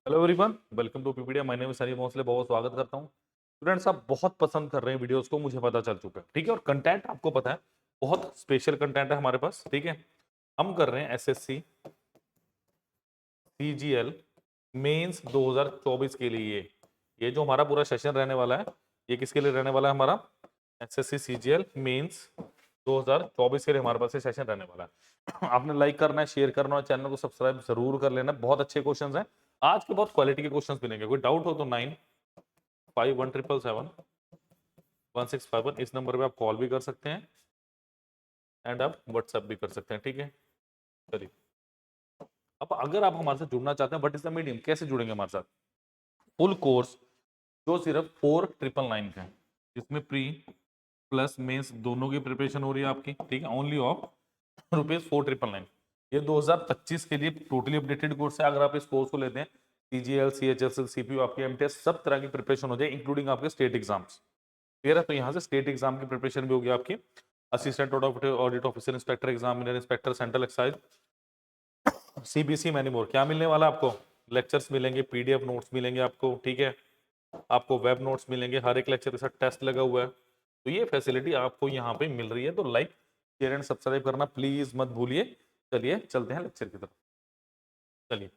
Hello everyone, welcome to पीपीडिया। My name is Sunny Bhosle. बहुत स्वागत करता हूँ। स्टूडेंट्स, आप बहुत पसंद कर रहे हैं वीडियोस को, मुझे पता चल चुका है। ठीक है, और कंटेंट आपको पता है, बहुत स्पेशल कंटेंट है हमारे पास। ठीक है, हम कर रहे हैं एसएससी सीजीएल मेंस 2024 के लिए। ये जो हमारा पूरा सेशन रहने वाला है, ये किसके लिए रहने वाला है? हमारा एसएससी सीजीएल मेंस 2024 के लिए हमारे पास ये सेशन रहने वाला है। आपने लाइक करना है, शेयर करना है, चैनल को सब्सक्राइब जरूर कर लेना। बहुत अच्छे क्वेश्चंस हैं आज के, बहुत क्वालिटी के क्वेश्चंस मिलेंगे। कोई डाउट हो तो 9517771651 इस नंबर पे आप कॉल भी कर सकते हैं एंड आप व्हाट्सएप भी कर सकते हैं। ठीक है, चलिए। अब अगर आप हमारे साथ जुड़ना चाहते हैं, व्हाट इज द मीडियम, कैसे जुड़ेंगे हमारे साथ? फुल कोर्स जो सिर्फ 4999 का है, जिसमें प्री प्लस मेंस दोनों की प्रिपरेशन हो रही है आपकी। ठीक है, ओनली ऑफ ₹4999। ये 2025 के लिए टोटली अपडेटेड कोर्स है। अगर आप इस कोर्स को लेते हैं, सीजीएल, सीएचएसएल, सीपीयू, आपकी एमटीएस, सब तरह की प्रिपरेशन हो जाए, इंक्लूडिंग आपके स्टेट एग्जाम्स। क्लियर है? तो यहाँ से स्टेट एग्जाम की प्रिपरेशन भी होगी आपकी। Assistant audit officer, inspector, examiner, inspector, central excise, CBC, many more. क्या मिलने वाला आपको? लेक्चर्स मिलेंगे, पीडीएफ नोट्स मिलेंगे आपको। ठीक है, आपको वेब नोट्स मिलेंगे, हर एक लेक्चर के साथ टेस्ट लगा हुआ है। तो ये फैसिलिटी आपको यहाँ पे मिल रही है। तो लाइक, शेयर एंड सब्सक्राइब करना प्लीज मत भूलिए। चलिए चलते हैं लेक्चर की तरफ। चलिए,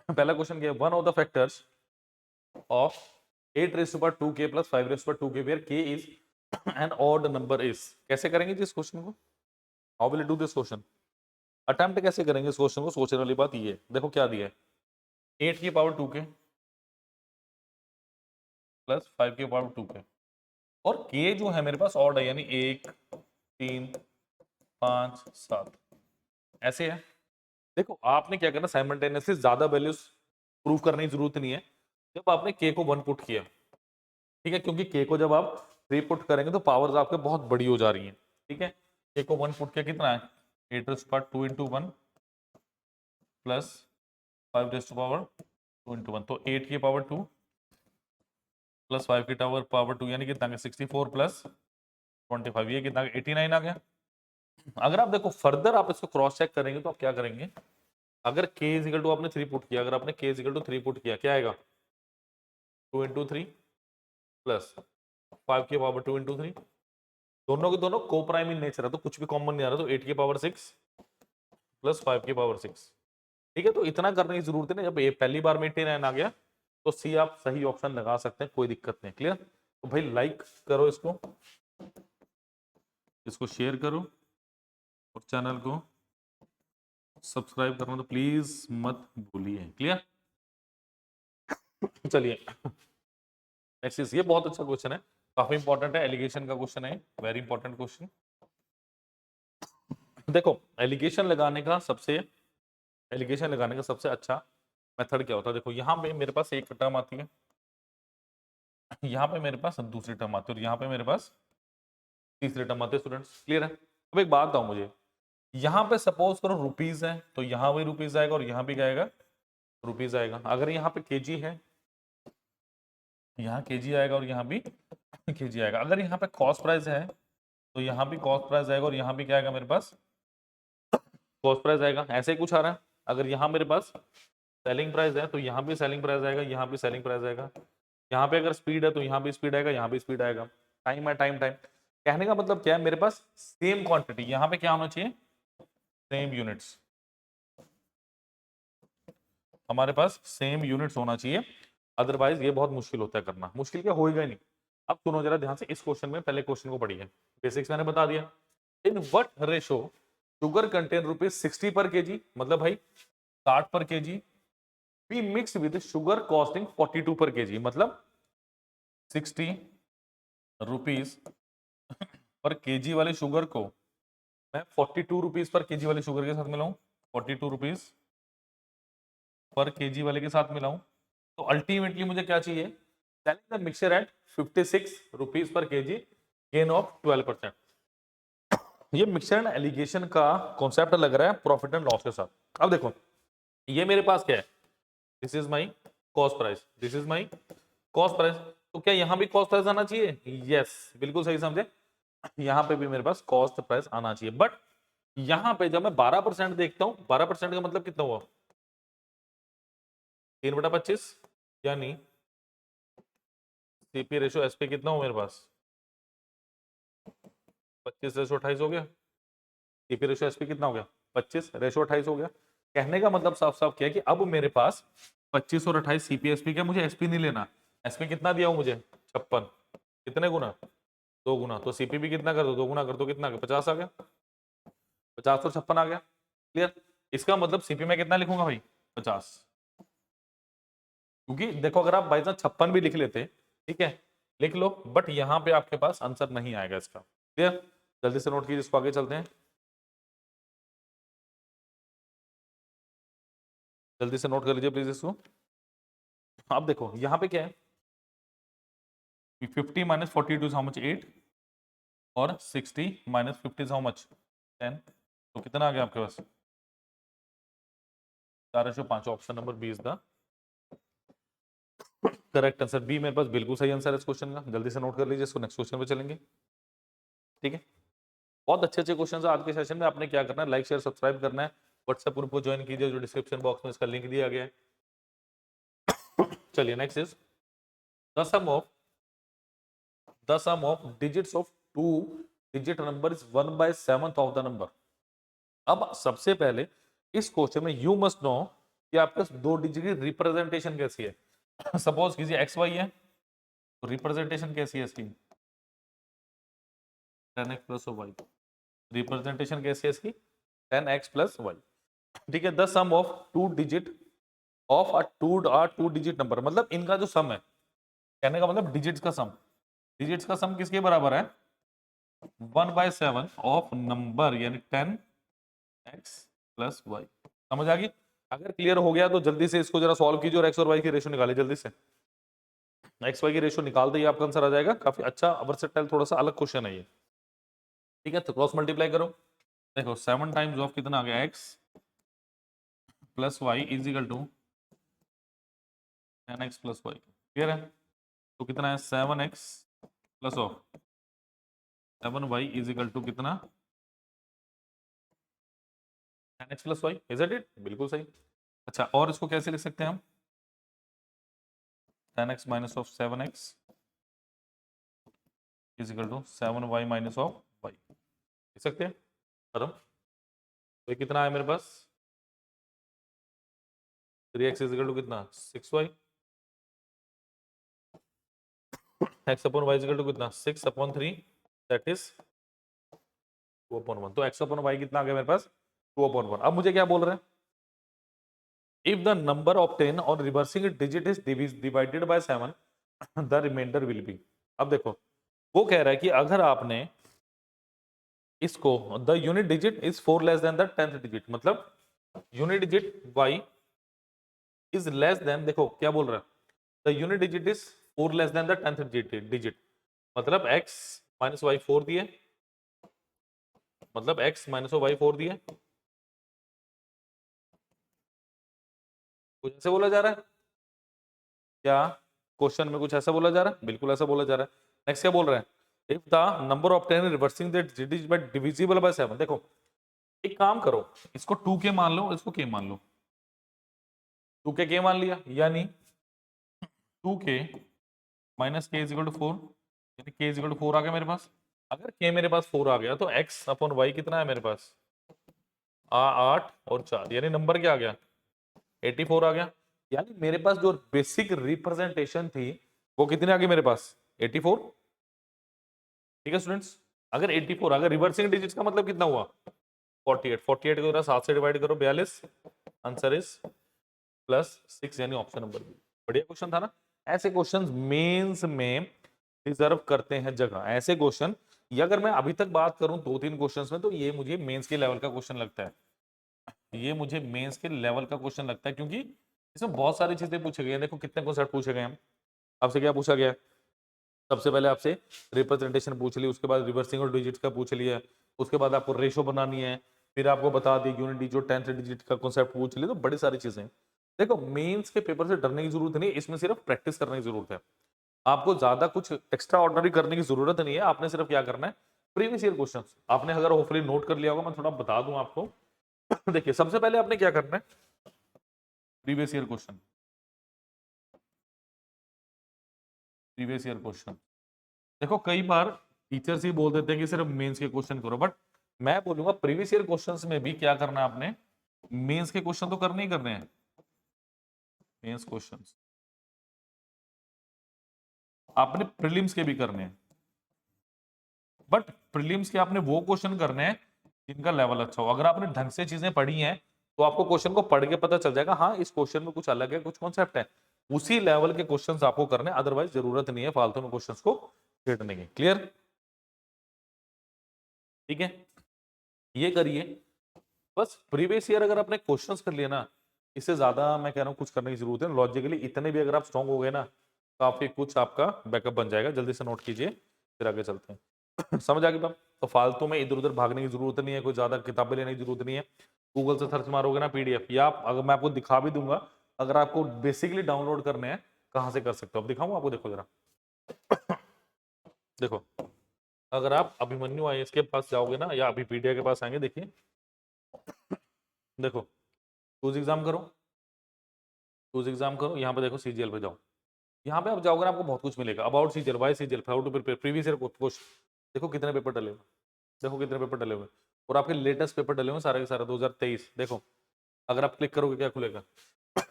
पहला क्वेश्चन क्या है? One of the factors of 8 raised to 2k plus 5 raised to 2k where k is an odd number is। कैसे करेंगे जी इस क्वेश्चन को? How will do this question? Attempt कैसे करेंगे इस क्वेश्चन को? सोचने वाली बात ये है। देखो क्या दिया है, 8 की पावर 2k प्लस 5 की पावर 2k, और k जो है मेरे पास ऑड है, यानी 1 3 5 7 ऐसे है। देखो आपने क्या करना, साइमल्टेनियसली ज्यादा वैल्यूज प्रूव करने की जरूरत नहीं है। जब आपने k को 1 पुट किया, ठीक है, क्योंकि k को जब आप 3 पुट करेंगे तो पावर्स आपके बहुत बड़ी हो जा रही हैं। ठीक है, k को 1 पुट किया, कितना है? 8 2 × 1 प्लस 5 तो 8 की पावर 2 प्लस 5 की पावर 2 यानी कितना? 64 प्लस 25, ये कितना? 89 आ गया। अगर आप देखो फर्दर आप इसको क्रॉस चेक करेंगे तो आप क्या करेंगे? अगर k इजिकल टू आपने 3 पुट किया, अगर आपने k इजिकल टू 3 पुट किया, क्या आएगा? 2 × 3 प्लस 5 की पावर 2 × 3। दोनों के दोनों को प्राइम इन नेचर है, तो कुछ भी कॉमन नहीं आ रहा, तो 8 की पावर 6 प्लस 5 की पावर 6। ठीक है, तो इतना करने की जरूरत है ना। जब ये पहली बार में 89 आ गया तो सी आप सही ऑप्शन लगा सकते हैं, कोई दिक्कत नहीं। क्लियर? तो भाई लाइक करो इसको, इसको शेयर करो, और चैनल को सब्सक्राइब करना तो प्लीज मत भूलिए। क्लियर? चलिए नेक्स्ट इज, ये बहुत अच्छा क्वेश्चन है, काफी इंपॉर्टेंट है, एलिगेशन का क्वेश्चन है, वेरी इंपॉर्टेंट क्वेश्चन। देखो एलिगेशन लगाने का सबसे अच्छा मेथड क्या होता है? देखो यहाँ पे मेरे पास एक टर्म आती है, यहाँ पे मेरे पास दूसरी टर्म आती है, और यहाँ पे मेरे पास तीसरी टर्म आती है। स्टूडेंट्स क्लियर है? अब एक बात बताओ मुझे, यहाँ पे सपोज करो रुपीज है, तो यहाँ भी रुपीज आएगा और यहाँ भी क्या आएगा? रुपीज आएगा। अगर यहाँ पे केजी है, यहाँ केजी आएगा और यहाँ भी केजी आएगा। अगर यहाँ पे कॉस्ट प्राइस है तो यहाँ भी कॉस्ट प्राइस आएगा और यहाँ भी क्या आएगा मेरे पास? कॉस्ट प्राइस आएगा। ऐसे ही कुछ आ रहा है। अगर यहाँ मेरे पास सेलिंग प्राइस है तो यहाँ भी सेलिंग प्राइस आएगा, यहाँ भी सेलिंग प्राइस आएगा। यहाँ पे अगर स्पीड है तो यहाँ भी स्पीड आएगा, यहाँ भी स्पीड आएगा। टाइम है, टाइम टाइम। कहने का मतलब क्या है, मेरे पास सेम क्वांटिटी, यहाँ पे क्या होना चाहिए? Same units. हमारे पास सेम यूनिट्स होना चाहिए, अदरवाइज ये बहुत मुश्किल होता है करना। मुश्किल क्या होएगा ही नहीं। अब सुनो जरा ध्यान से इस क्वेश्चन में, पहले क्वेश्चन को पढ़िए। बेसिक्स मैंने बता दिया। In what ratio sugar content ₹60 per kg, मतलब भाई 60 per kg, B mix with sugar costing 42 per kg, मतलब 60 रुपीज पर केजी वाले शुगर को मैं 42 रुपीज पर केजी वाले शुगर के साथ मिलाऊं, 42 रुपीज पर केजी वाले के साथ मिलाऊं, तो अल्टीमेटली मुझे क्या चाहिए? Selling the mixture eight 56 rupees per KG, gain of 12%। ये मिक्सचर एंड एलिगेशन का कॉन्सेप्ट लग रहा है प्रॉफिट एंड लॉस के साथ। अब देखो ये मेरे पास क्या है? This is my cost price, this is my cost price. तो क्या यहाँ भी कॉस्ट प्राइस आना चाहिए? यस, बिल्कुल सही समझे। यहाँ पे भी मेरे पास कॉस्ट प्राइस आना चाहिए। बट यहाँ पे जब मैं 12% देखता हूँ, 12% का मतलब कितना हुआ? 3/25 यानी सीपी रेशो एसपी कितना हो मेरे पास 25/28 हो गया। सीपी रेशो एसपी कितना हो गया 25/28 हो गया। कहने का मतलब साफ साफ क्या है कि अब मेरे पास 25 और 28 सीपी एसपी क्या, मुझे एसपी नहीं लेना। एसपी कितना दिया हो मुझे 56, कितने गुना 2 गुना, तो सीपी भी कितना कर दो 2 गुना कर दो, कितना आ गया 50 आ गया, 50 और 56 आ गया। क्लियर। इसका मतलब सीपी में कितना लिखूंगा भाई 50, क्योंकि देखो अगर आप बाई चांस 56 भी लिख लेते, ठीक है लिख लो, बट यहाँ पे आपके पास आंसर नहीं आएगा इसका। क्लियर। जल्दी से नोट कीजिए, इसको आगे चलते हैं, जल्दी से नोट कर लीजिए प्लीज इसको। आप देखो यहाँ पे क्या है, 50 - 42 इज हाउ मच 8 और 60 - 50 इज हाउ मच 10, तो कितना आ गया आपके पास 4/5। Option number B is the correct answer. B मेरे पास बिल्कुल सही आंसर है इस क्वेश्चन का। जल्दी से नोट कर लीजिए इसको, नेक्स्ट क्वेश्चन पे चलेंगे। ठीक है, बहुत अच्छे अच्छे क्वेश्चन है आज के सेशन में। आपने क्या करना है, लाइक शेयर सब्सक्राइब करना है, व्हाट्सएप ग्रुप को ज्वाइन कीजिए जो डिस्क्रिप्शन बॉक्स में इसका लिंक दिया गया है। चलिए next is the sum of digits of 2 digit number is 1/7 of the number. अब सबसे पहले इस क्वेश्चन में यू मस्ट नो कि आपके पास 2 डिजिट की रिप्रेजेंटेशन कैसी है। सपोज कीजिए एक्स वाई है, तो रिप्रेजेंटेशन कैसी है इसकी 10x प्लस वाई। रिप्रेजेंटेशन कैसी है इसकी 10x प्लस वाई। ठीक है, the sum of 2 digit of a two digit number, मतलब इनका जो सम है, कहने का मतलब डिजिट्स का सम, डिजिट्स का सम किसके बराबर है 1/7 ऑफ नंबर यानी 10x प्लस वाई। समझ आ गई। अगर क्लियर हो गया तो जल्दी से इसको जरा सॉल्व कीजिए और एक्स और वाई की रेशो निकालिए जल्दी से। एक्स वाई की रेशो निकाल दे आपका आंसर आ जाएगा। काफी अच्छा वर्सेटाइल थोड़ा सा अलग क्वेश्चन है ये। ठीक है, तो क्रॉस मल्टीप्लाई करो। देखो 7 टाइम्स ऑफ कितना आ गया x plus y is equal to 10x plus y. Clear है, तो कितना है 7x plus of 7y is equal to कितना 10x plus y. Is it बिल्कुल सही। अच्छा, और इसको कैसे लिख सकते हैं हम 10x minus of 7x is equal to 7y minus of y लिख सकते हैं। खत्म। तो ये कितना है मेरे पास 3x इज इक्वल टू कितना 6y, x upon y is equal to कितना 6/3 दैट इज 2/1। तो x अपॉन y कितना आ गया मेरे पास 2/1। अब मुझे क्या बोल रहे हैं, इफ द नंबर ऑफ 10 और reversing digit is divided by 7 the remainder will be. अब देखो वो कह रहा है कि अगर आपने इसको the unit digit is 4 less than the 10th digit, मतलब unit digit y is less than, देखो क्या बोल रहा है the unit digit is 4 less than the 10th digit, मतलब x माइनस वाई 4 दिए, मतलब x माइनस वाई 4 दिए। कुछ ऐसे बोला जा रहा है क्या, क्वेश्चन में कुछ ऐसा बोला जा रहा है, बिल्कुल ऐसा बोला जा रहा है। नेक्स्ट क्या बोल रहे हैं, if the number of 10 reversing that digit bye divisible by 7। देखो एक काम करो, इसको 2k मान लो, इसको k मान लो, 2k मान लिया, यानी 2k minus k is equal to 4, यानी k इज इक्वल टू 4 आ गया मेरे पास। अगर k मेरे पास 4 आ गया तो x अपॉन y कितना है मेरे पास 8 और 4, यानी नंबर क्या आ गया 84 आ गया। यानी मेरे पास जो बेसिक रिप्रेजेंटेशन थी वो कितने आ गई मेरे पास 84। ठीक है स्टूडेंट्स, अगर 84, अगर रिवर्सिंग डिजिट्स का मतलब कितना हुआ 48, 48 को 7 से डिवाइड करो 42, आंसर इज +6, यानी ऑप्शन नंबर बी। बढ़िया क्वेश्चन था ना। ऐसे क्वेश्चंस मेंस में डिजर्व करते हैं जगह, ऐसे क्वेश्चन। ये अगर मैं अभी तक बात करूं 2-3 क्वेश्चंस में, तो ये मुझे मेंस के लेवल का क्वेश्चन लगता है, ये मुझे मेंस के लेवल का क्वेश्चन लगता है, क्योंकि इसमें बहुत सारी चीजें पूछे गए हैं। देखो कितने कॉन्सेप्ट पूछे गए हैं, आपसे क्या पूछा गया है, सबसे पहले आपसे रिप्रेजेंटेशन पूछ ली, उसके बाद रिवर्सिंग और डिजिट्स का पूछ लिया, उसके बाद आपको रेशो बनानी है, फिर आपको बता दी यूनिट डिजिट 10th डिजिट का कॉन्सेप्ट पूछ लिया। तो बड़ी सारी चीजें। देखो मेंस के पेपर से डरने की जरूरत नहीं है, इसमें सिर्फ प्रैक्टिस करने की जरूरत है। आपको ज्यादा कुछ एक्स्ट्रा ऑर्डिनरी करने की जरूरत नहीं है, आपने सिर्फ क्या करना है प्रीवियस ईयर क्वेश्चन आपने अगर होपफुली नोट कर लिया होगा, मैं थोड़ा बता दूं आपको। देखिए सबसे पहले आपने क्या करना है, previous year question previous year question. देखो कई बार टीचर्स ही बोल देते हैं कि सिर्फ मेंस के क्वेश्चन करो, बट मैं बोलूंगा प्रीवियस ईयर क्वेश्चंस में भी क्या करना है आपने, मेंस के क्वेश्चन तो करने ही करने हैं। मेंस क्वेश्चंस आपने प्रीलिम्स के भी करने हैं, बट प्रीलिम्स के आपने वो क्वेश्चन करने हैं जिनका लेवल अच्छा हो। अगर आपने ढंग से चीजें पढ़ी हैं तो आपको क्वेश्चन को पढ़ के पता चल जाएगा, हाँ इस क्वेश्चन में कुछ अलग है, कुछ कॉन्सेप्ट है, उसी लेवल के क्वेश्चंस आपको करने, अदरवाइज जरूरत नहीं है फालतू में क्वेश्चंस को छेड़ने की। क्लियर? ठीक है, ये करिए बस। प्रीवियस ईयर अगर आपने क्वेश्चंस कर लिया ना, इससे ज्यादा मैं कह रहा हूँ कुछ करने की जरूरत है। लॉजिकली इतने भी अगर आप स्ट्रांग हो गए ना, काफी कुछ आपका बैकअप बन जाएगा। जल्दी से नोट कीजिए, फिर आगे चलते हैं। समझ आ गई बात? तो फालतू में इधर उधर भागने की जरूरत नहीं है, कोई ज्यादा किताबें लेने की जरूरत नहीं है। गूगल से सर्च मारोगे ना पीडीएफ, या अगर मैं आपको दिखा भी दूंगा, अगर आपको बेसिकली डाउनलोड करने हैं कहाँ से कर सकते हो, अब दिखाऊं आपको? देखो जरा, देखो अगर आप अभिमन्यु आईएएस के पास जाओगे ना, या अभी पीडीएफ के पास आएंगे, देखिए देखो चूज एग्जाम करो, चूज एग्जाम करो, यहाँ पे देखो सीजीएल पे जाओ। यहाँ पे आप जाओगे ना, आपको बहुत कुछ मिलेगा। About CGL, why CGL, how to prepare, previous year question, देखो कितने पेपर डले हुए, देखो कितने पेपर डले हुए, और आपके लेटेस्ट पेपर डले हुए सारे के सारे 2023। देखो अगर आप क्लिक करोगे क्या खुलेगा?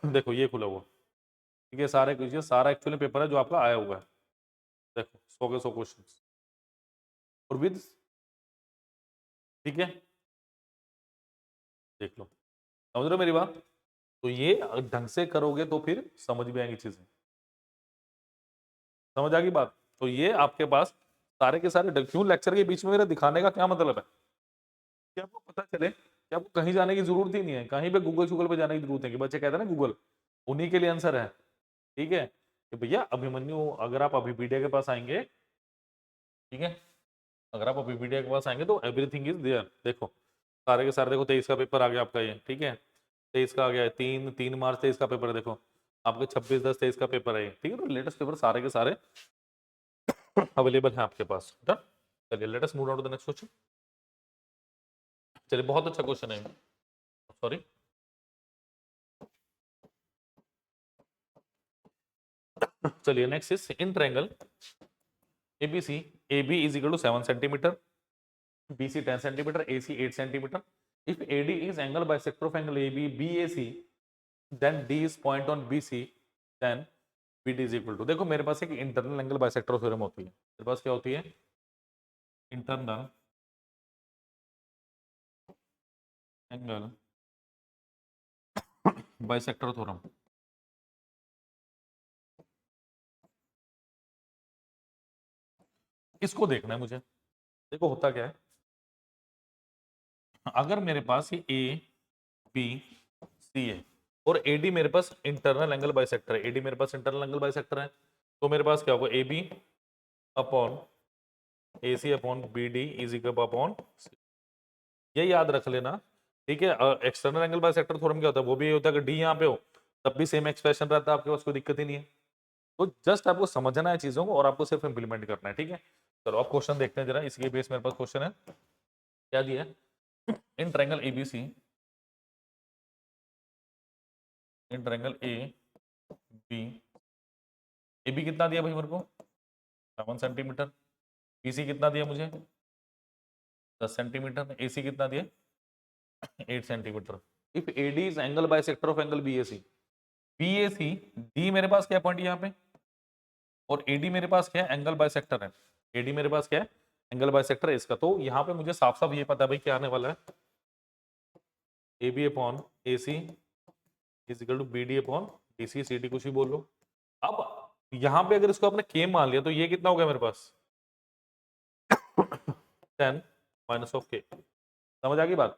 देखो ये खुला हुआ, ठीक है, सारे क्वेश्चन, सारा एक्चुअली पेपर है जो आपका आया हुआ है। देखो 100 के 100 क्वेश्चन और विद, ठीक है, देख लो। समझ रहे हो मेरी बात? तो ये ढंग से करोगे तो फिर समझ में आएंगी चीजें। समझ आ गई बात? तो ये आपके पास सारे के सारे क्यों लेक्चर के बीच में मेरा दिखाने का क्या मतलब है कि आपको पता चले कि आपको कहीं जाने की जरूरत ही नहीं है, कहीं पे गूगल शूगल पे जाने की जरूरत है कि बच्चे कहते हैं ना गूगल, उन्हीं के लिए आंसर है। ठीक है, कि भैया अभिमन्यु, अगर आप अभिपीडिया के पास आएंगे, ठीक है, अगर आप अभिपीडिया के पास आएंगे तो एवरीथिंग इज देयर। देखो सारे के सारे, देखो 23 का पेपर आ गया आपका ये, ठीक है, 23 का आ गया है, 3 मार्च 23 का पेपर है, देखो आपके 26/10/23 का पेपर है ये, ठीक है। तो लेटेस्ट पेपर सारे के सारे अवेलेबल है आपके पास। डन? चलिए let us move on to the next question. चलिए बहुत अच्छा क्वेश्चन है, सॉरी, चलिए next is in triangle ABC, AB is equal to 7 centimeter, BC 10 centimeter, AC 8 centimeter. If AD is angle bisector of angle AB, BAC, then D is point on BC, then BD is equal to, देखो मेरे पास एक internal angle bisector theorem होती है, मेरे पास क्या होती है? Internal angle bisector theorem. इसको देखना है मुझे। देखो होता क्या है, अगर मेरे पास ये ए बी सी है और एडी मेरे पास इंटरनल एंगल बाइसेक्टर है, एडी मेरे पास इंटरनल एंगल बाइसेक्टर है, तो मेरे पास क्या होगा? A B upon A C upon B D is equal upon, ये याद रख लेना, ठीक है। एक्सटर्नल एंगल बाइसेक्टर थ्योरम क्या होता है? वो भी ये होता है कि डी यहाँ पे हो तब भी सेम एक्सप्रेशन रहता है आपके पास, कोई दिक्कत ही नहीं है। तो जस्ट आपको समझना है चीजों को और आपको सिर्फ इंप्लीमेंट करना है, ठीक है। चलो अब क्वेश्चन देखते हैं जरा, इसके बेस मेरे पास क्वेश्चन है, क्या दिया है? In triangle ABC, in triangle A B, A B कितना दिया भाई मेरे को? 7 सेंटीमीटर। बीसी कितना दिया मुझे? 10 सेंटीमीटर। एसी कितना दिया? 8 centimetre. If AD is angle bisector of angle BAC, BAC D मेरे पास क्या पॉइंट यहाँ पे, और एडी मेरे पास क्या है? एंगल बाइसेक्टर है। एडी मेरे पास क्या है? एंगल बाइसेक्टर है इसका। तो यहाँ पे मुझे साफ साफ ये पता है भाई क्या आने वाला है, A B upon A C is equal to B D upon D C, C D कुछ भी बोल लो। अब यहाँ पे अगर इसको आपने के मान लिया तो ये कितना हो गया मेरे पास? 10 माइनस ऑफ के। समझ आ गई बात?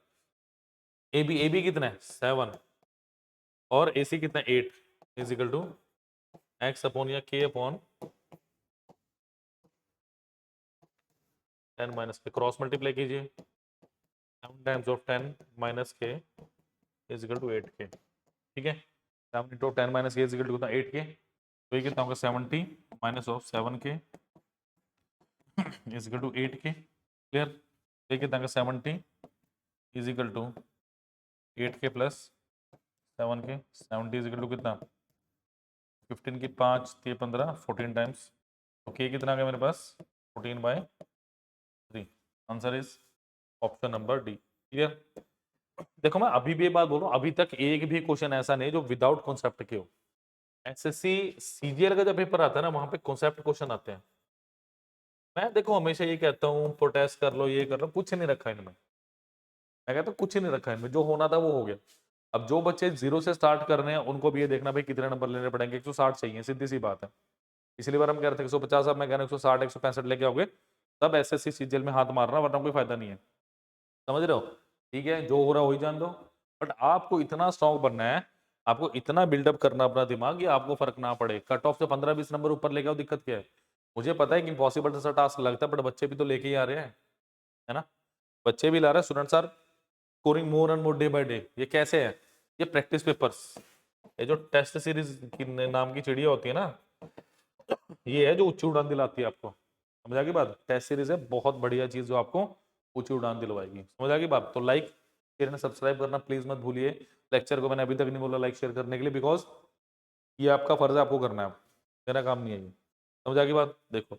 ए बी कितना है? 7, और ए सी कितना है? 8 is equal to x upon या k upon 10 minus k, cross multiply कीजिए, 7 times of 10 minus k is equal to 8 k, ठीक है। 7 into 10 minus k is equal to कितना? 8 के। तो ये कितना होगा? 70 माइनस ऑफ 7 के इज इक्वल टू 8 के। क्लियर? तो ये कितना होगा? 70 इज इक्वल टू 8 के प्लस 7 के। 70 इज इक्वल टू कितना? 15 की 5 3 15, 14 टाइम्स तो के कितना आ गया मेरे पास 14/3। Answer is option number D. Clear. देखो मैं अभी भी ये बात बोल रहा हूँ, अभी तक एक भी क्वेश्चन ऐसा नहीं जो विदाउट कॉन्सेप्ट के हो। एसएससी सीजीएल का जब पेपर आता है ना, वहां पे कॉन्सेप्ट क्वेश्चन आते हैं। मैं देखो हमेशा ये कहता हूँ प्रोटेस्ट कर लो, ये कर लो, कुछ नहीं रखा इनमें। मैं कहता हूँ कुछ नहीं रखा इनमें, जो होना था वो हो गया। अब जो बच्चे जीरो से स्टार्ट कर रहे हैं उनको भी ये देखना भाई कितने नंबर लेने पड़ेंगे। 160 चाहिए, सीधी सी बात है। पिछली बार हम कह रहे थे 150, अब मैं कह रहा हूँ 160 165 लेके आओगे तब एसएससी सीजीएल में हाथ मारना, वरना कोई फायदा नहीं है। समझ रहे हो? ठीक है, जो हो रहा है वही जान दो। बट आपको इतना स्ट्रॉन्ग बनना है, आपको इतना बिल्डअप करना अपना दिमाग, ये आपको फर्क ना पड़े। कट ऑफ से 15-20 नंबर ऊपर लेके आओ, दिक्कत क्या है? मुझे पता है कि इम्पॉसिबल सा टास्क लगता है, बट बच्चे भी तो लेके ही आ रहे हैं, है ना? बच्चे भी ला रहे हैं। Students are scoring more and more day by day. ये कैसे है? ये प्रैक्टिस पेपर्स, ये जो टेस्ट सीरीज की नाम की चिड़िया होती है ना, ये है जो ऊंची उड़ान दिलाती है आपको। समझ आ गई बात? टेस्ट सीरीज है बहुत बढ़िया चीज जो आपको ऊंची उड़ान दिलवाएगी। समझ आ गई बात? तो लाइक शेयर सब्सक्राइब करना प्लीज मत भूलिए। लेक्चर को मैंने अभी तक नहीं बोला लाइक शेयर करने के लिए, बिकॉज ये आपका फर्ज है, आपको करना है, मेरा काम नहीं है ये। समझ आ गई बात? देखो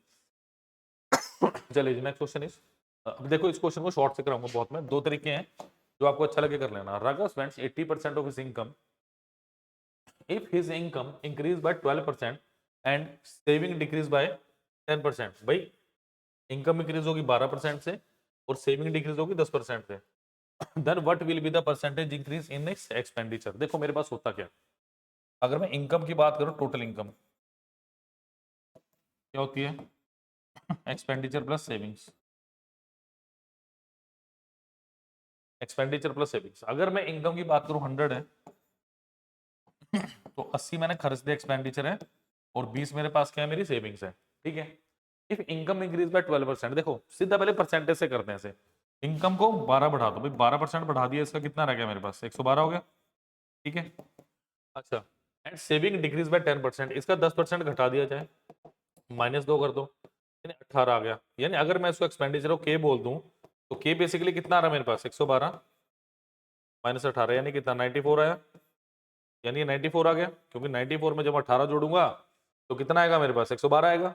चलिए जी, नेक्स्ट क्वेश्चन इज, अब देखो इस क्वेश्चन को शॉर्ट से कराऊंगा बहुत मैं। दो तरीके हैं, जो आपको अच्छा लगे कर लेना। Raga spends 80% of his income if his income increase by 12% and saving decrease by 10%। भाई इनकम इंक्रीज होगी 12% से और सेविंग डिक्रीज होगी 10% से, then what will be the percentage increase in expenditure. देखो मेरे पास होता क्या, अगर मैं इनकम की बात करूं, टोटल इनकम क्या होती है? Expenditure plus savings, expenditure plus savings. अगर मैं इनकम की बात करूं 100 है तो 80 मैंने खर्च दिया, एक्सपेंडिचर है, और 20 मेरे पास क्या है, मेरी सेविंग्स है। ठीक है। इफ इनकम इंक्रीज बाय 12%, देखो सीधा पहले परसेंटेज से करते हैं ऐसे। इनकम को 12 बढ़ा दो भाई, 12% बढ़ा दिया, इसका कितना रह गया मेरे पास? 112 हो गया। ठीक है। अच्छा, एंड सेविंग डिक्रीज बाय 10%, इसका 10% घटा दिया जाए, -2 कर दो, यानी 18 आ गया। यानी अगर मैं इसको एक्सपेंडिचर को के बोल दूं तो के बेसिकली कितना आ रहा है मेरे पास? 112 -18 यानी कितना? 94 आया। यानी ये 94 आ गया, क्योंकि 94 में जब 18 जोड़ूंगा तो कितना आएगा मेरे पास? 112 आएगा।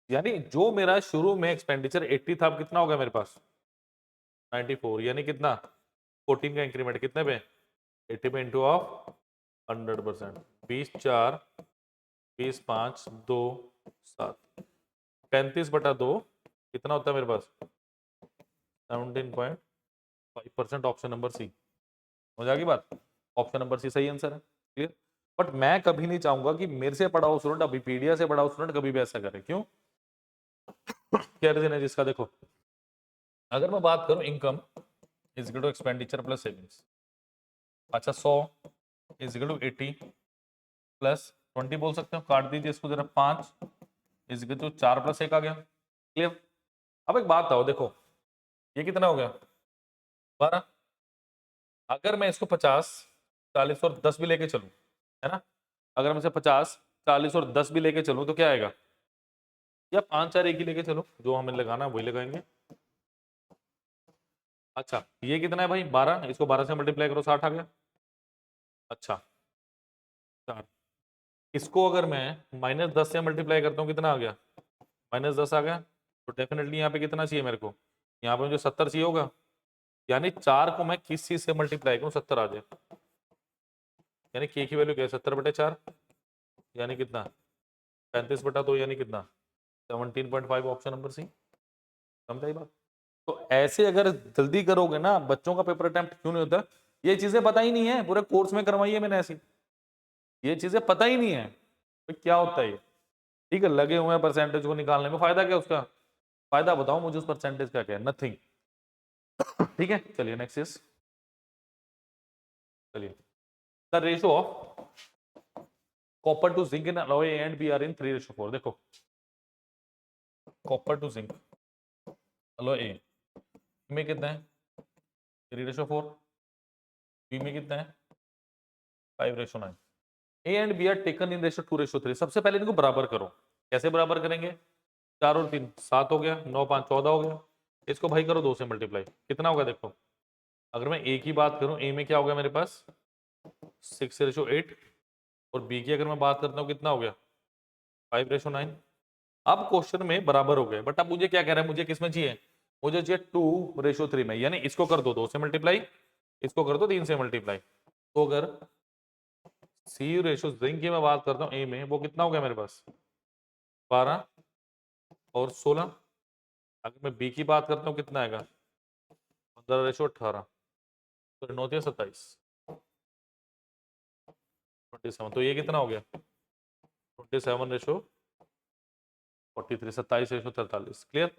यानी जो मेरा शुरू में एक्सपेंडिचर 80 था, अब कितना होगा मेरे पास? 94। यानी कितना? 14 का इंक्रीमेंट कितने पे? 80 पे इंटू ऑफ 100%। 20 4 20 5 2 7 35/2 कितना होता है मेरे पास? 17.5%। ऑप्शन नंबर सी। हो जाएगी बात? ऑप्शन नंबर सी सही आंसर है। क्लियर। बट मैं कभी नहीं चाहूंगा कि मेरे से पढ़ा हुआ स्टूडेंट, अभी पीडिया से पढ़ा हुआ स्टूडेंट कभी भी ऐसा करे। क्यों? क्या रीजन है जिसका? देखो अगर मैं बात करूं income is equal to expenditure plus savings. अच्छा 100 इज इक्वल टू 80 प्लस 20 बोल सकते हो, काट दीजिए इसको जरा। 5 इज इक्वल टू 4 प्लस 1 आ गया। क्लियर। अब एक बात आओ, देखो ये कितना हो गया? 12। अगर मैं इसको 50 40 और 10 भी लेके चलूं, है ना, अगर मैं इसे 50 40 और 10 भी लेके चलूं तो क्या आएगा? या 5 4 1 ही लेके चलो, जो हमें लगाना है वही लगाएंगे। अच्छा ये कितना है भाई? 12, इसको 12 से मल्टीप्लाई करो, 60 आ गया। अच्छा 4, इसको अगर मैं -10 से मल्टीप्लाई करता हूँ, कितना आ गया? -10 आ गया। तो डेफिनेटली यहाँ पे कितना चाहिए मेरे को? यहाँ पे मुझे 70 चाहिए होगा। यानी 4 को मैं किस चीज से मल्टीप्लाई करूँ 70 आ जाए? यानी के की वैल्यू क्या है? 70/4, यानी कितना? 35/2, यानी कितना? 17.5। Option number C. समझाई बात? तो ऐसे अगर जल्दी करोगे ना, बच्चों का पेपर अटेम्प्ट क्यों नहीं होता? ये चीजें पता ही नहीं है, पूरे कोर्स में करवाई है मैंने ऐसी, ये चीजें पता ही नहीं है तो क्या होता है ये। ठीक है, लगे हुए हैं परसेंटेज को निकालने में, फायदा क्या उसका? फायदा बताओ मुझे उस परसेंटेज का क्या है? नथिंग। ठीक है, चलिए नेक्स्ट इज, चलिए the ratio of copper to zinc in alloy A and B are in 3:4। देखो copper to zinc alloy A में कितना है? 3:4। बी में कितना है? 5:9। A and B are taken in ratio 2:3। सबसे पहले इनको बराबर करो। कैसे बराबर करेंगे? 4 और 3 7 हो गया, 9 5 14 हो गया। इसको भाई करो 2 से मल्टीप्लाई, कितना होगा? देखो अगर मैं ए की बात करूं, ए में क्या हो गया मेरे पास? 6:8। और बी की अगर मैं बात करता हूँ, कितना हो गया? 5:9। अब क्वेश्चन में बराबर हो गए, बट अब मुझे क्या कह रहा है, मुझे किस में चाहिए, मुझे चाहिए 2:3 में, यानी इसको कर दो 2 से मल्टीप्लाई, इसको कर दो 3 से मल्टीप्लाई। तो अगर सी रेशो जिंक की मैं बात करता हूँ ए में, वो कितना हो गया मेरे पास 12 और 16। अगर मैं बी की बात करता हूँ कितना आएगा 15:18, तो 9 × 27 27, तो ये कितना हो गया 27:43, 27:43। क्लियर।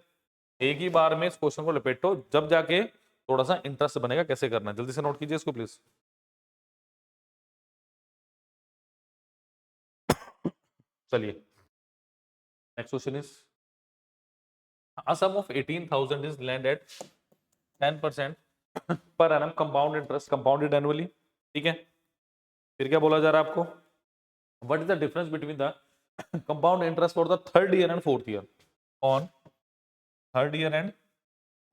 एक ही बार में इस क्वेश्चन को लपेटो, जब जाके थोड़ा सा इंटरेस्ट बनेगा कैसे करना है। जल्दी से नोट कीजिए इसको प्लीज। चलिए next question is a sum of 18,000 is lent at 10% per annum compound interest compounded annually। ठीक है, फिर क्या बोला जा रहा है आपको, what is the difference between the compound interest for the third year and fourth year on third year and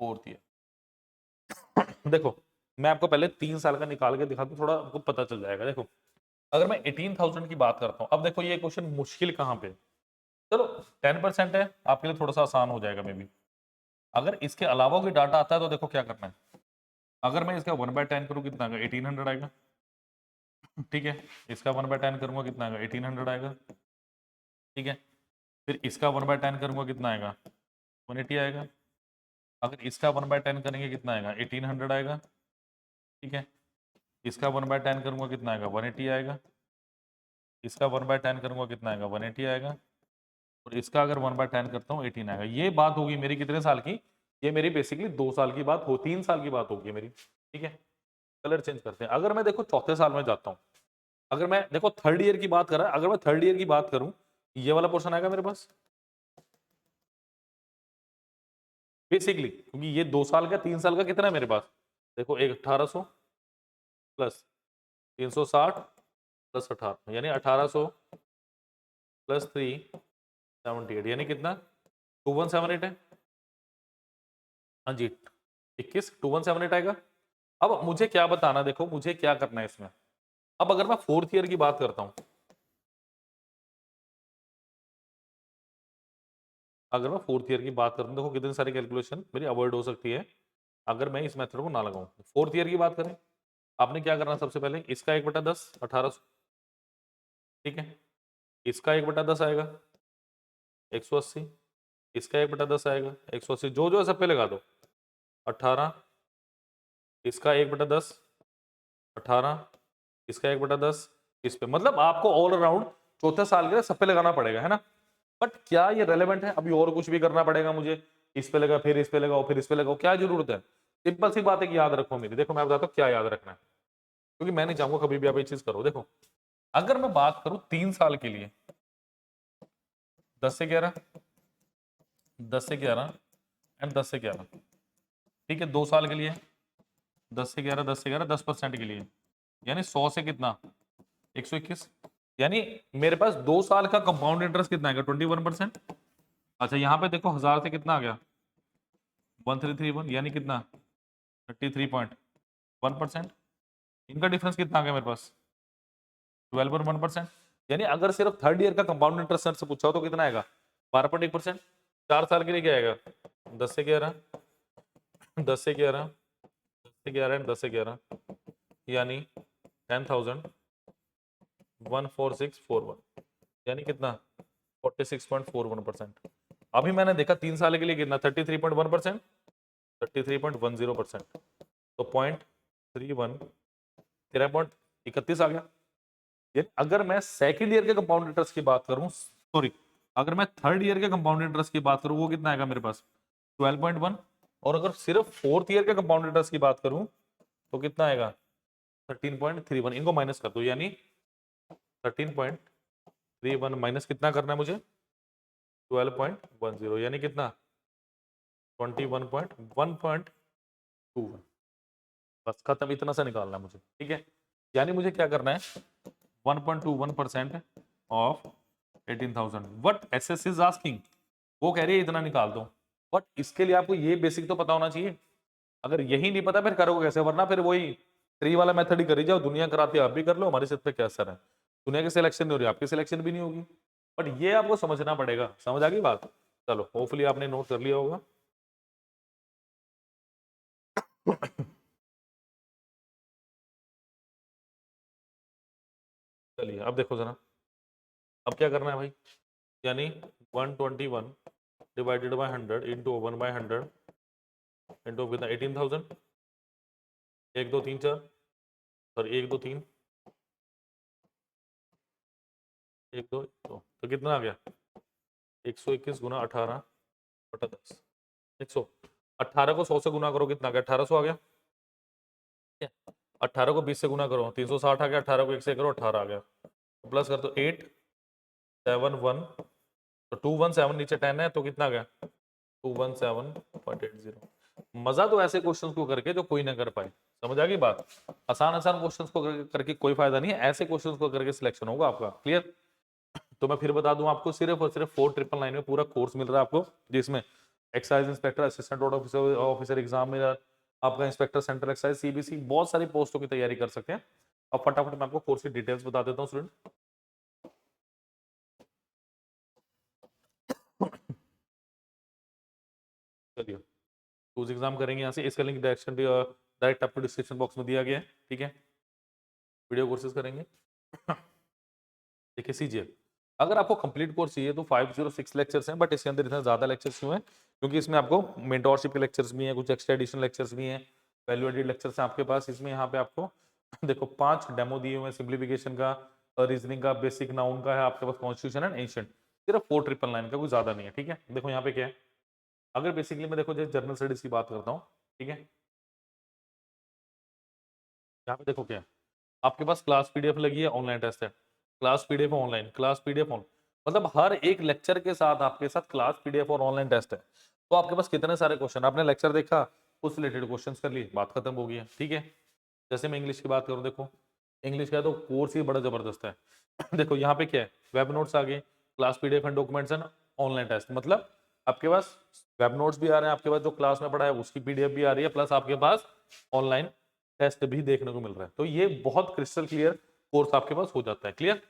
fourth year. देखो मैं आपको पहले 3 साल का निकाल के दिखा दूं, थोड़ा आपको पता चल जाएगा। देखो अगर मैं 18,000 की बात करता हूं, अब देखो ये क्वेश्चन मुश्किल कहां पे, चलो 10% है आपके लिए, थोड़ा सा आसान हो जाएगा मे बी। अगर इसके अलावा कोई डाटा आता है तो देखो क्या करना है। अगर मैं इसका 1/10 करूँ कितना आएगा 1800 आएगा। ठीक है, इसका 1/10 करूंगा कितना आएगा 1800 आएगा। ठीक है, फिर इसका 1/10 करूंगा कितना आएगा 180 आएगा। अगर इसका 1/10 करेंगे कितना आएगा 1800 आएगा। ठीक है, इसका 1/10 करूंगा कितना आएगा 180 आएगा। इसका 1/10 करूंगा कितना आएगा 180 आएगा। और इसका अगर 1/10 करता हूँ 18 आएगा। ये बात होगी मेरी कितने साल की, ये मेरी बेसिकली 2 साल की बात हो, 3 साल की बात होगी मेरी। ठीक है, कलर चेंज करते हैं। अगर मैं देखो चौथे साल में जाता हूँ, अगर मैं देखो थर्ड ईयर की बात कर रहा है, अगर मैं थर्ड ईयर की बात करूं, ये वाला पोर्शन आएगा मेरे पास बेसिकली, क्योंकि ये 2 साल का 3 साल का कितना है मेरे पास, देखो एक 1800 प्लस 360 प्लस 18, यानी 1800 प्लस 378, यानी कितना 2178 है। हाँ जी 21 2178 आएगा। अब मुझे क्या बताना, देखो मुझे क्या करना है इसमें। अब अगर मैं फोर्थ ईयर की बात करता हूं, अगर मैं फोर्थ ईयर की बात करता हूं, देखो कितनी सारी कैलकुलेशन मेरी अवॉइड हो सकती है अगर मैं इस मेथड को ना लगाऊं। फोर्थ ईयर की बात करें, आपने क्या करना सबसे पहले, इसका 1/10 1800। ठीक है, इसका 1/10 आएगा 180, इसका 1/10 आएगा 180, जो जो है सब पे लगा दो 18, इसका 1/10 18, इसका 1/10 इस पे, मतलब आपको ऑल अराउंड चौथे साल के लिए सब पे लगाना पड़ेगा, है ना। बट क्या ये रेलेवेंट है, अभी और कुछ भी करना पड़ेगा मुझे, इस पे लगा फिर इस पे लगाओ फिर इस पे लगाओ, क्या जरूरत है। सिंपल सी बात है कि याद रखो मेरी, देखो मैं बताता हूँ क्या याद रखना है, क्योंकि मैं नहीं चाहूंगा कभी भी आप ये चीज करो। देखो अगर मैं बात करूं 3 साल के लिए 10 से 11 10 से 11 एंड 10 से 11। ठीक है, 2 साल के लिए 10 से 11 10 से 11 10% के लिए, यानी 100 से कितना 121, यानी मेरे पास 2 साल का कंपाउंड इंटरेस्ट कितना आएगा 21%। अच्छा यहाँ पे देखो 1000 से कितना आ गया 1331, यानी कितना 33.1%। इनका डिफरेंस कितना आ गया मेरे पास 12.1%। यानी अगर सिर्फ थर्ड ईयर का कंपाउंड इंटरेस्ट से पूछा हो तो कितना आएगा 12.1%। 4 साल के लिए क्या आएगा 10 से 11 10 से 11 10 से 11 एंड 10 से 11, यानी 10,14641, यानी कितना 46.41%। अभी मैंने देखा 3 साल के लिए कितना 33.1%, 33.10%, तो 0.31 13.31 आ गया। अगर मैं सेकंड ईयर के कंपाउंड इंटरेस्ट की बात करूं, सॉरी अगर मैं थर्ड ईयर के कंपाउंड इंटरेस्ट की बात करूं, वो कितना आएगा मेरे पास 12.1, और अगर सिर्फ फोर्थ ईयर के कंपाउंड इंटरेस्ट की बात करूं तो कितना आएगा 13.31। इनको माइनस कर दो, यानी 13.31 माइनस कितना करना है मुझे 12.10, यानी कितना 21.1.21, बस खत्म, इतना सा निकालना है मुझे। ठीक है, यानी मुझे क्या करना है 1.21% of 18,000, what SS is asking, वो कह रही है इतना निकाल दो। बट इसके लिए आपको ये बेसिक तो पता होना चाहिए, अगर यही नहीं पता फिर करोगे कैसे, वरना फिर वही ट्री वाला मेथड ही करी जाओ, दुनिया कराती है आप भी कर लो, हमारे सिर पे क्या असर है, दुनिया की सिलेक्शन नहीं हो रही आपकी सिलेक्शन भी नहीं होगी। बट ये आपको समझना पड़ेगा। समझ आ गई बात? चलो होपफुली आपने नोट कर लिया होगा। चलिए अब देखो जरा, अब क्या करना है भाई, यानी 121 डिवाइडेड बाय 100 इंटू 1/100 इंटू कितना 18,000, 1 2 3 4 सॉरी 1 2 3 1 2 तो कितना आ गया 121 गुना 18 बटा 10, 118 को 100 से गुना करो कितना आ गया 1800 आ गया। 18 को 20 से गुना करो 360 आ गया, 18 को 1 से करो 18 आ गया, प्लस कर दो 8 7 1 तो 217 नीचे 10 है तो कितना आ गया 217.80। मजा तो ऐसे क्वेश्चंस को करके जो कोई ना कर पाए। समझ आ गई बात? आसान आसान क्वेश्चंस को करके कोई फायदा नहीं है, ऐसे क्वेश्चंस को करके सिलेक्शन होगा आपका। क्लियर? तो मैं फिर बता दूं आपको, सिर्फ और सिर्फ 4999 में पूरा कोर्स मिल रहा है आपको, जिसमें excise inspector, assistant road officer officer exam में आपका इंस्पेक्टर सेंट्रल एक्साइज सीबीसी, बहुत सारी पोस्टों की तैयारी कर सकते हैं। अब फटाफट मैं आपको कोर्स की डिटेल्स बता देता हूँ स्टूडेंट। चलिए चूज एग्जाम करेंगे यहाँ से, इसका लिंक डायरेक्ट आपको डिस्क्रिप्शन बॉक्स में दिया गया है। ठीक है, वीडियो कोर्सेज करेंगे। देखिए सीजीएल, अगर आपको कंप्लीट कोर्स चाहिए तो 506 लेक्चर्स हैं, बट इसके अंदर इतने ज्यादा लेक्चर्स क्यों हैं? क्योंकि इसमें आपको मेंटोरशिप के लेक्चर्स भी हैं, कुछ एक्स्ट्रा एडिशनल लेक्चर्स भी हैं, वैल्यू एडेड लेक्चर्स हैं आपके पास। इसमें यहाँ पे आपको देखो 5 डेमो दिए हुए हैं, सिंप्लीफिकेशन का, रीजनिंग का, बेसिक नाउन का है आपके पास, कॉन्स्टिट्यूशन एंड एंशिएंट, सिर्फ 4999 का, कुछ ज्यादा नहीं है। ठीक है, देखो यहाँ पे क्या है, अगर बेसिकली मैं देखो जैसे जनरल स्टडीज की बात करता हूँ, ठीक है, यहाँ पे देखो क्या है, आपके पास क्लास पीडीएफ लगी है, ऑनलाइन टेस्ट है, class PDF online, class PDF on, मतलब हर एक लेक्चर के साथ आपके साथ क्लास पीडीएफ और ऑनलाइन टेस्ट है। तो आपके पास कितने सारे क्वेश्चन, आपने लेक्चर देखा, उससे रिलेटेड क्वेश्चंस कर लिए, बात खत्म हो गई है। ठीक है, जैसे मैं इंग्लिश की बात करूँ, देखो इंग्लिश का तो कोर्स ही बड़ा जबरदस्त है। देखो यहाँ पे क्या है, वेब नोट्स आ गए, class PDF and documents and online test, मतलब आपके पास वेब नोट्स भी आ रहे हैं, आपके पास जो क्लास में पढ़ा है उसकी पीडीएफ भी आ रही है, प्लस आपके पास ऑनलाइन टेस्ट भी देखने को मिल रहा है। तो ये बहुत क्रिस्टल क्लियर कोर्स आपके पास हो जाता है। क्लियर?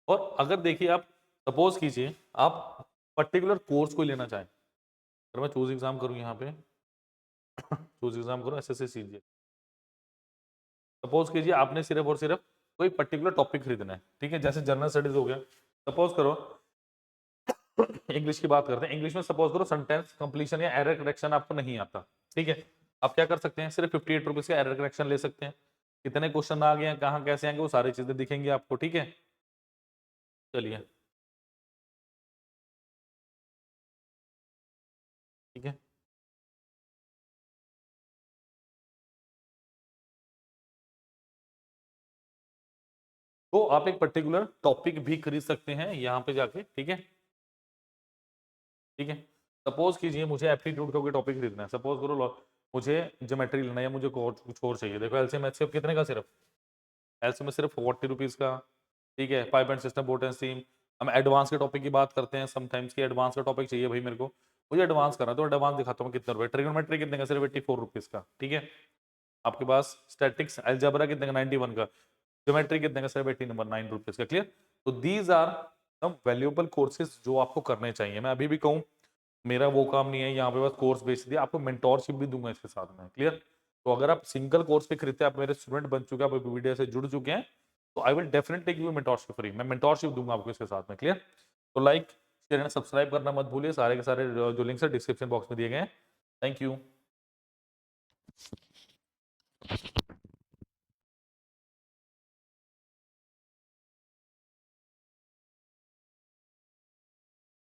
और अगर देखिए आप सपोज कीजिए आप पर्टिकुलर कोर्स को लेना चाहें, अगर मैं चूज एग्जाम करूं यहाँ पे चूज एग्जाम करूं एसएससी सीजीएल, सपोज कीजिए आपने सिर्फ और सिर्फ कोई पर्टिकुलर टॉपिक खरीदना है। ठीक है, जैसे जनरल स्टडीज हो गया, सपोज करो इंग्लिश की बात करते हैं, इंग्लिश में सपोज करो सेंटेंस कंप्लीशन या एरर करेक्शन आपको नहीं आता। ठीक है, आप क्या कर सकते हैं, सिर्फ 58 रुपीज का एरर करेक्शन ले सकते हैं। कितने क्वेश्चन आ गए हैं, कहाँ कैसे आएंगे, वो सारी चीजें दिखेंगी आपको। ठीक है, चलिए ठीक है, तो आप एक पर्टिकुलर टॉपिक भी खरीद सकते हैं यहाँ पे जाके। ठीक है, ठीक है, सपोज कीजिए मुझे एप्टीट्यूड का कोई टॉपिक खरीदना है, सपोज करो मुझे ज्योमेट्री लेना है या मुझे कुछ और चाहिए। देखो एलसीएम एचसीएफ कितने का, सिर्फ एलसीएम में सिर्फ 40 रुपीज का। ठीक है, pipe and system boat and steam. हम एडवांस के टॉपिक की बात करते हैं, समटाइम्स की एडवांस का टॉपिक चाहिए भाई मेरे को, मुझे एडवांस करना है, तो एडवांस दिखाता हूँ कितने रुपए, ट्रिग्नोमेट्री कितने का, सिर्फ 84 रुपीज का। ठीक है, आपके पास स्टैटिक्स अलजेब्रा कितने का, 91 का, ज्योमेट्री कितने का, सिर्फ 80 नंबर 9 रुपीज का। क्लियर? तो these are some valuable courses जो आपको करने चाहिए। मैं अभी भी कहूँ मेरा वो काम नहीं है यहाँ पे बस कोर्स बेच दिया, आपको मेंटोरशिप भी दूंगा इसके साथ में। क्लियर? तो अगर आप सिंगल कोर्स पे खरीदते हैं, आप मेरे स्टूडेंट बन चुके हैं, आप वीडियो से जुड़ चुके हैं, तो I will definitely give you mentorship free, मैं मेंटोरशिप दूंगा आपको इसके साथ में। क्लियर? तो लाइक शेयर एंड सब्सक्राइब करना मत भूलिए, सारे के सारे जो लिंक्स है डिस्क्रिप्शन बॉक्स में दिए गए हैं। Thank you.